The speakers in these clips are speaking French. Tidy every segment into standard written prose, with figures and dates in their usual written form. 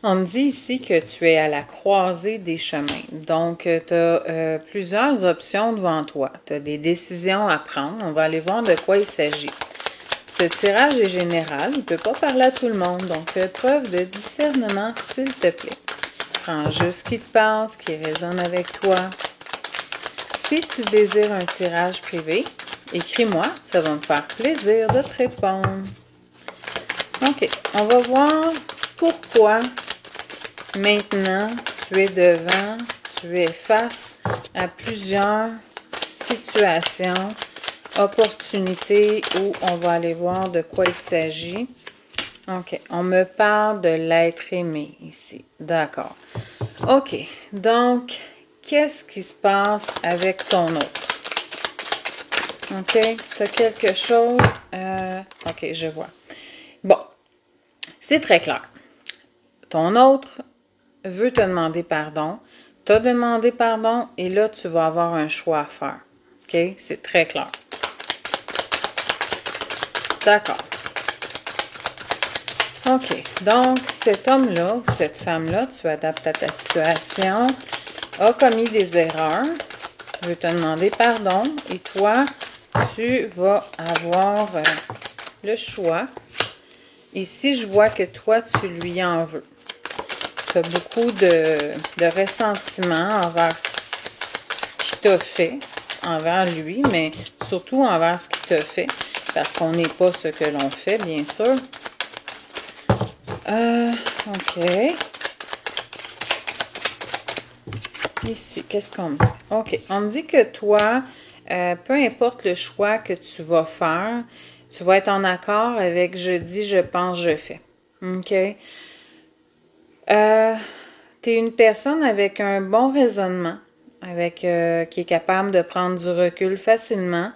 On me dit ici que tu es à la croisée des chemins. Donc, tu as plusieurs options devant toi. Tu as des décisions à prendre. On va aller voir de quoi il s'agit. Ce tirage est général. Il ne peut pas parler à tout le monde. Donc, fais preuve de discernement, s'il te plaît. Prends juste ce qui te passe, qui résonne avec toi. Si tu désires un tirage privé, écris-moi. Ça va me faire plaisir de te répondre. OK. On va voir pourquoi maintenant tu es devant, tu es face à plusieurs situations, opportunités où on va aller voir de quoi il s'agit. OK. On me parle de l'être aimé ici. D'accord. OK. Donc, qu'est-ce qui se passe avec ton autre? OK. Tu as quelque chose? OK, je vois. Bon. C'est très clair. Ton autre veut te demander pardon. T'as demandé pardon et là, tu vas avoir un choix à faire. OK? C'est très clair. D'accord. OK. Donc, cet homme-là ou cette femme-là, tu adaptes à ta situation, a commis des erreurs, veut te demander pardon et toi, tu vas avoir le choix. Ici, je vois que toi, tu lui en veux. Tu as beaucoup de ressentiment envers ce qu'il t'a fait, envers lui, mais surtout envers ce qu'il t'a fait, parce qu'on n'est pas ce que l'on fait, bien sûr. OK. Ici, qu'est-ce qu'on me dit? OK. On me dit que toi, peu importe le choix que tu vas faire, tu vas être en accord avec je dis, je pense, je fais. OK? Tu es une personne avec un bon raisonnement, qui est capable de prendre du recul facilement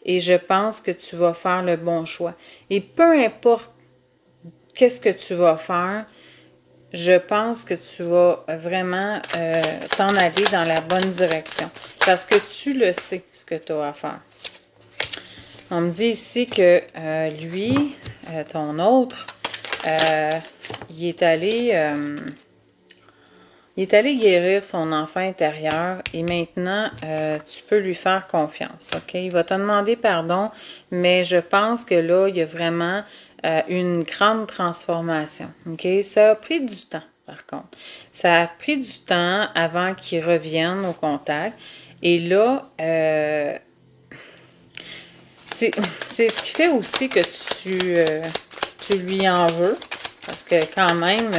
et je pense que tu vas faire le bon choix. Et peu importe qu'est-ce que tu vas faire, je pense que tu vas vraiment t'en aller dans la bonne direction parce que tu le sais ce que tu as à faire. On me dit ici que lui, ton autre, il est allé guérir son enfant intérieur et maintenant, tu peux lui faire confiance, OK? Il va te demander pardon, mais je pense que là, il y a vraiment une grande transformation, OK? Ça a pris du temps, par contre. Ça a pris du temps avant qu'il revienne au contact. Et là, c'est ce qui fait aussi que tu lui en veux, parce que quand même...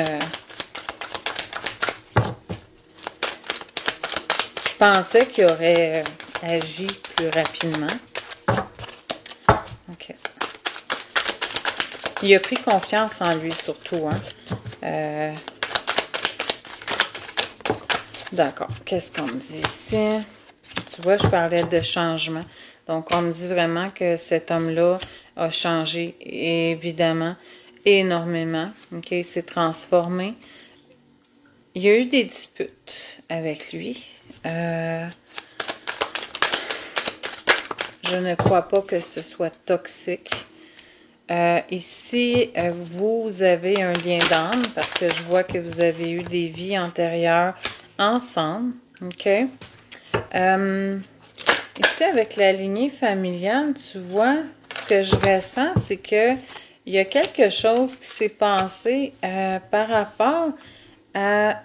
je pensais qu'il aurait agi plus rapidement. OK. Il a pris confiance en lui surtout, hein. D'accord. Qu'est-ce qu'on me dit ici? Tu vois, je parlais de changement. Donc, on me dit vraiment que cet homme-là a changé, évidemment, énormément. OK? Il s'est transformé. Il y a eu des disputes avec lui. Je ne crois pas que ce soit toxique. Ici, vous avez un lien d'âme parce que je vois que vous avez eu des vies antérieures ensemble. OK? Ici, avec la lignée familiale, tu vois, ce que je ressens, c'est que il y a quelque chose qui s'est passé par rapport à...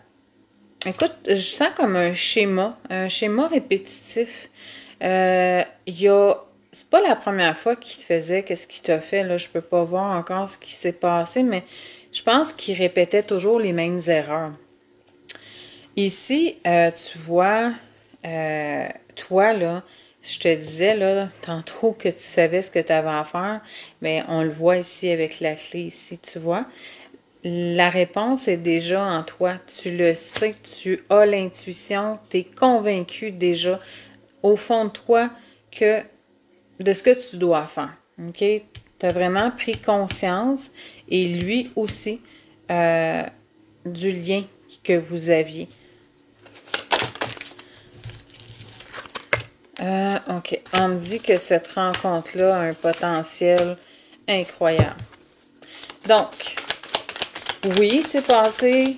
Écoute, je sens comme un schéma répétitif. C'est pas la première fois qu'il te faisait qu'est-ce qu'il t'a fait, là, je peux pas voir encore ce qui s'est passé, mais je pense qu'il répétait toujours les mêmes erreurs. Ici, tu vois, toi, là, je te disais, là, tantôt que tu savais ce que tu avais à faire, mais on le voit ici avec la clé, ici, tu vois. La réponse est déjà en toi. Tu le sais, tu as l'intuition, tu es convaincu déjà au fond de toi de ce que tu dois faire. OK? Tu as vraiment pris conscience et lui aussi du lien que vous aviez. OK. On me dit que cette rencontre-là a un potentiel incroyable. Donc, Oui, c'est passé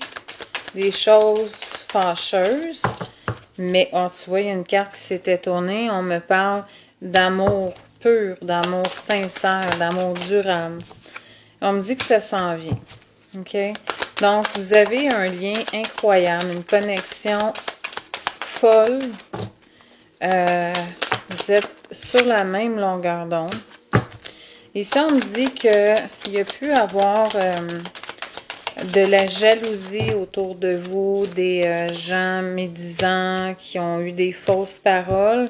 des choses fâcheuses, mais oh, tu vois, il y a une carte qui s'était tournée. On me parle d'amour pur, d'amour sincère, d'amour durable. On me dit que ça s'en vient. OK? Donc, vous avez un lien incroyable, une connexion folle. Vous êtes sur la même longueur d'onde. Ici, on me dit qu'il y a pu avoir de la jalousie autour de vous, des gens médisants qui ont eu des fausses paroles.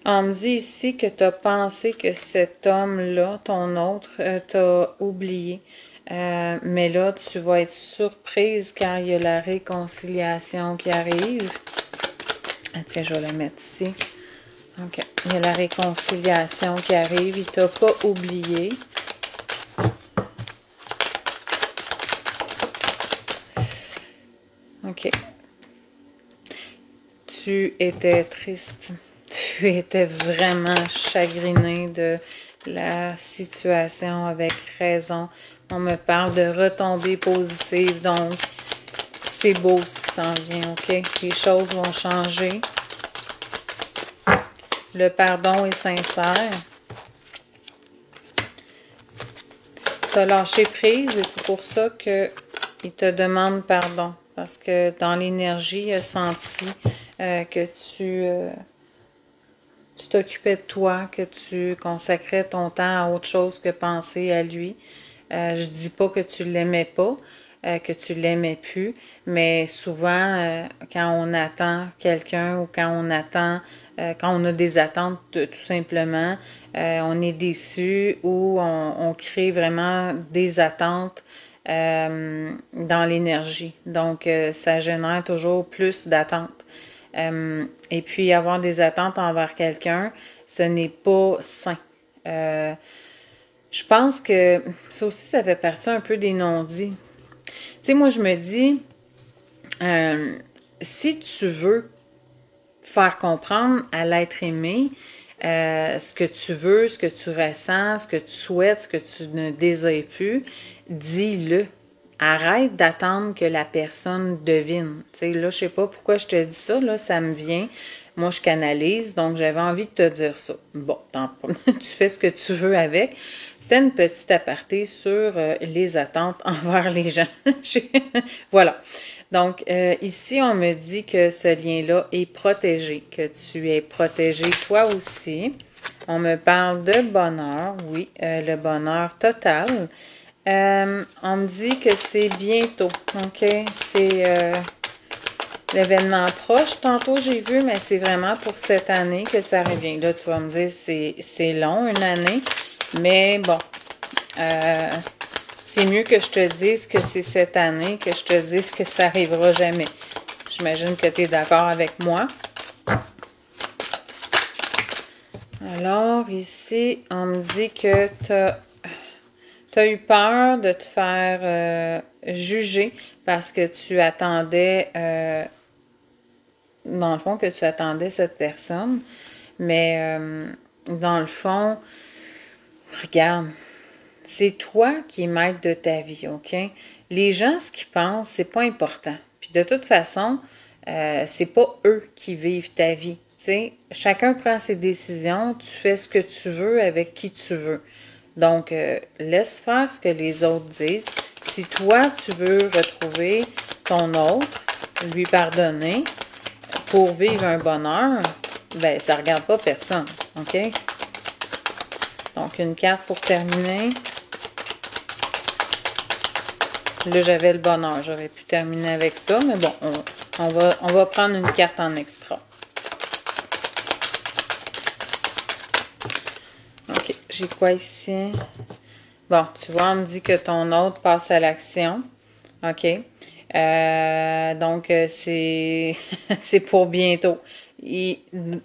On me dit ici que tu as pensé que cet homme-là, ton autre, t'a oublié. Mais là, tu vas être surprise car il y a la réconciliation qui arrive. Ah, tiens, je vais le mettre ici. OK. Il y a la réconciliation qui arrive. Il t'a pas oublié. OK. Tu étais triste. Tu étais vraiment chagriné de la situation avec raison. On me parle de retombées positives, donc c'est beau ce qui s'en vient, OK? Les choses vont changer. Le pardon est sincère. Tu as lâché prise et c'est pour ça qu'il te demande pardon. Parce que dans l'énergie, il a senti que tu t'occupais de toi, que tu consacrais ton temps à autre chose que penser à lui. Je dis pas que tu l'aimais pas, que tu l'aimais plus, mais souvent, quand on attend quelqu'un ou quand on a des attentes, tout simplement, on est déçu ou on crée vraiment des attentes dans l'énergie. Donc, ça génère toujours plus d'attentes. Et puis, avoir des attentes envers quelqu'un, ce n'est pas sain. Je pense que ça aussi, ça fait partie un peu des non-dits. Tu sais, moi, je me dis, si tu veux faire comprendre à l'être aimé ce que tu veux, ce que tu ressens, ce que tu souhaites, ce que tu ne désires plus, dis-le. Arrête d'attendre que la personne devine. Tu sais, là, je sais pas pourquoi je te dis ça, là, ça me vient. Moi, je canalise, donc j'avais envie de te dire ça. Bon, tu fais ce que tu veux avec. C'est une petite aparté sur les attentes envers les gens. Voilà. Donc, ici, on me dit que ce lien-là est protégé, que tu es protégé toi aussi. On me parle de bonheur, oui, le bonheur total. On me dit que c'est bientôt, OK? C'est l'événement proche. Tantôt, j'ai vu, mais c'est vraiment pour cette année que ça revient. Là, tu vas me dire, c'est long, une année. Mais bon, c'est mieux que je te dise que c'est cette année que je te dise que ça n'arrivera jamais. J'imagine que tu es d'accord avec moi. Alors, ici, on me dit que tu as eu peur de te faire juger parce que tu attendais, dans le fond, que tu attendais cette personne. Mais dans le fond, regarde, c'est toi qui es maître de ta vie, OK? Les gens, ce qu'ils pensent, c'est pas important. Puis de toute façon, c'est pas eux qui vivent ta vie. Tu sais, chacun prend ses décisions, tu fais ce que tu veux avec qui tu veux. Donc, laisse faire ce que les autres disent. Si toi, tu veux retrouver ton autre, lui pardonner pour vivre un bonheur, ben, ça regarde pas personne, OK? Donc, une carte pour terminer. Là, j'avais le bonheur. J'aurais pu terminer avec ça, mais bon, on va prendre une carte en extra. OK, j'ai quoi ici? Bon, tu vois, on me dit que ton autre passe à l'action. OK. Donc, c'est c'est pour bientôt.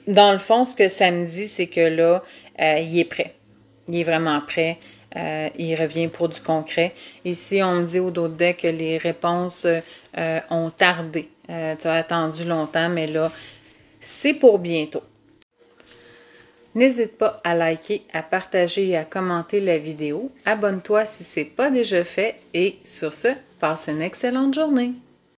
Dans le fond, ce que ça me dit, c'est que là, il est prêt. Il est vraiment prêt. Il revient pour du concret. Ici, on me dit au dos de deck que les réponses ont tardé. Tu as attendu longtemps, mais là, c'est pour bientôt. N'hésite pas à liker, à partager et à commenter la vidéo. Abonne-toi si ce n'est pas déjà fait et sur ce, passe une excellente journée.